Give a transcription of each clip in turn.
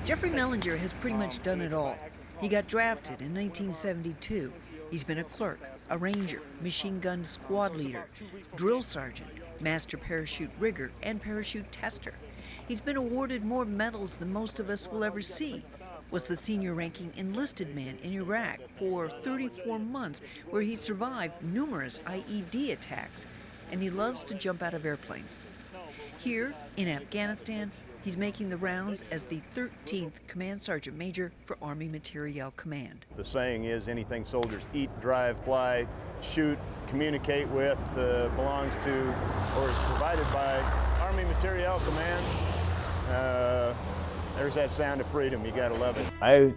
Jeffrey Mellinger has pretty much done it all. He got drafted in 1972. He's been a clerk, a ranger, machine gun squad leader, drill sergeant, master parachute rigger, and parachute tester. He's been awarded more medals than most of us will ever see. Was the senior ranking enlisted man in Iraq for 34 months, where he survived numerous IED attacks. And he loves to jump out of airplanes. Here in Afghanistan, he's making the rounds as the 13th Command Sergeant Major for Army Materiel Command. The saying is anything soldiers eat, drive, fly, shoot, communicate with belongs to or is provided by Army Materiel Command. There's that sound of freedom. You gotta love it. I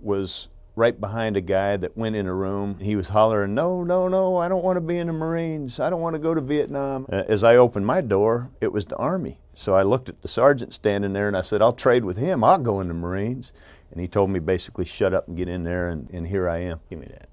was right behind a guy that went in a room. He was hollering, "No, no, no, I don't want to be in the Marines. I don't want to go to Vietnam." As I opened my door, it was the Army. So I looked at the sergeant standing there and I said, "I'll trade with him. I'll go in the Marines." And he told me basically, "Shut up and get in there," and here I am. Give me that.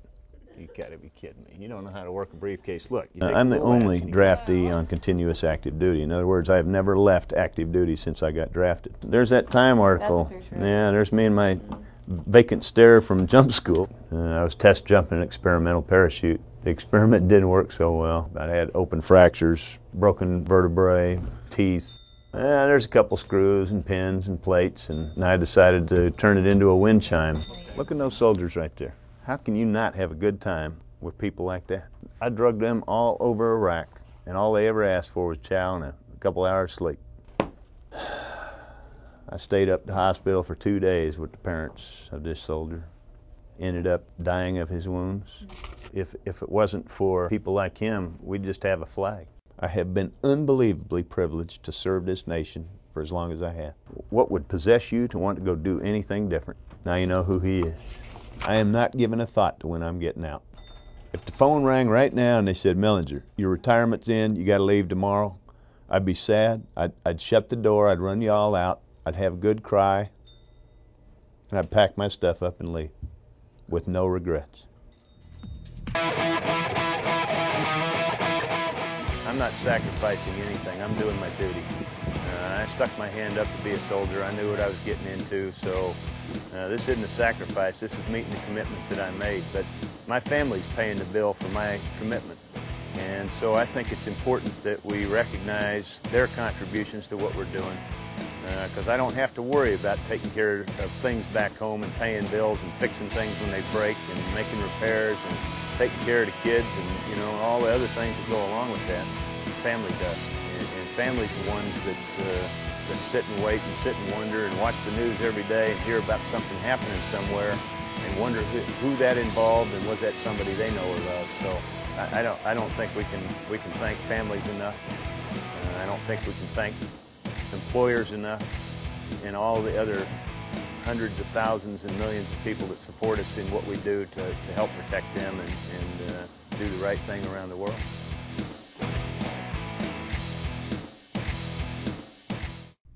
You gotta be kidding me. You don't know how to work a briefcase. Look, I'm the only draftee on continuous active duty. In other words, I have never left active duty since I got drafted. There's that Time article. Yeah, there's me and my vacant stare from jump school. I was test jumping an experimental parachute. The experiment didn't work so well. I had open fractures, broken vertebrae, teeth. There's a couple screws and pins and plates, and I decided to turn it into a wind chime. Look at those soldiers right there. How can you not have a good time with people like that? I drugged them all over Iraq, and all they ever asked for was chow and a couple hours sleep. I stayed up at the hospital for 2 days with the parents of this soldier. Ended up dying of his wounds. If it wasn't for people like him, we'd just have a flag. I have been unbelievably privileged to serve this nation for as long as I have. What would possess you to want to go do anything different? Now you know who he is. I am not giving a thought to when I'm getting out. If the phone rang right now and they said, "Mellinger, your retirement's in, you gotta leave tomorrow," I'd be sad. I'd shut the door, I'd run you all out, I'd have a good cry, and I'd pack my stuff up and leave with no regrets. I'm not sacrificing anything. I'm doing my duty. I stuck my hand up to be a soldier. I knew what I was getting into, so this isn't a sacrifice. This is meeting the commitment that I made. But my family's paying the bill for my commitment. And so I think it's important that we recognize their contributions to what we're doing. Because I don't have to worry about taking care of things back home and paying bills and fixing things when they break and making repairs and taking care of the kids and, you know, all the other things that go along with that. Family does. And family's the ones that sit and wait and sit and wonder and watch the news every day and hear about something happening somewhere and wonder who that involved and was that somebody they know or love. So I don't think we can thank families enough. I don't think we can thank employers enough, and all the other hundreds of thousands and millions of people that support us in what we do to help protect them and do the right thing around the world.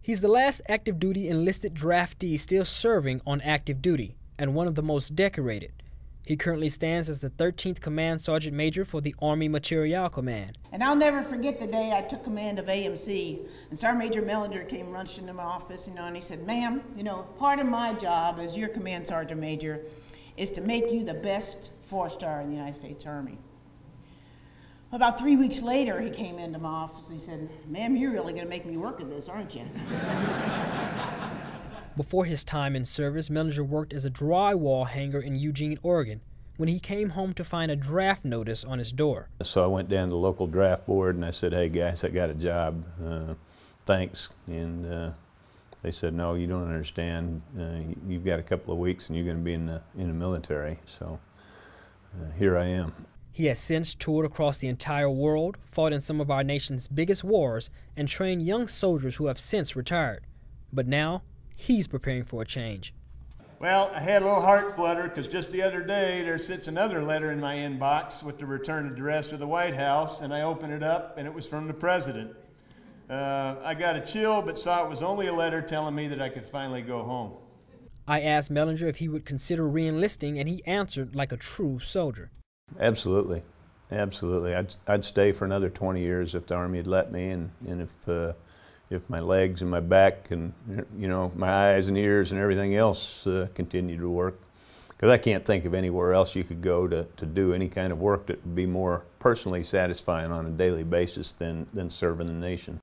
He's the last active duty enlisted draftee still serving on active duty, and one of the most decorated. He currently stands as the 13th Command Sergeant Major for the Army Materiel Command. And I'll never forget the day I took command of AMC, and Sergeant Major Mellinger came rushing into my office, and he said, "Ma'am, part of my job as your Command Sergeant Major is to make you the best 4-star in the United States Army." About 3 weeks later, he came into my office and he said, "Ma'am, you're really going to make me work at this, aren't you?" Before his time in service, Mellinger worked as a drywall hanger in Eugene, Oregon, when he came home to find a draft notice on his door. So I went down to the local draft board and I said, "Hey guys, I got a job, thanks." And they said, "No, you don't understand. You've got a couple of weeks and you're going to be in the military." So here I am. He has since toured across the entire world, fought in some of our nation's biggest wars, and trained young soldiers who have since retired. But now, he's preparing for a change. Well, I had a little heart flutter because just the other day there sits another letter in my inbox with the return address of the White House, and I opened it up and it was from the President. I got a chill but saw it was only a letter telling me that I could finally go home. I asked Mellinger if he would consider re-enlisting, and he answered like a true soldier. Absolutely. Absolutely. I'd stay for another 20 years if the Army had let me, and if if my legs and my back and, you know, my eyes and ears and everything else continue to work. Because I can't think of anywhere else you could go to do any kind of work that would be more personally satisfying on a daily basis than serving the nation.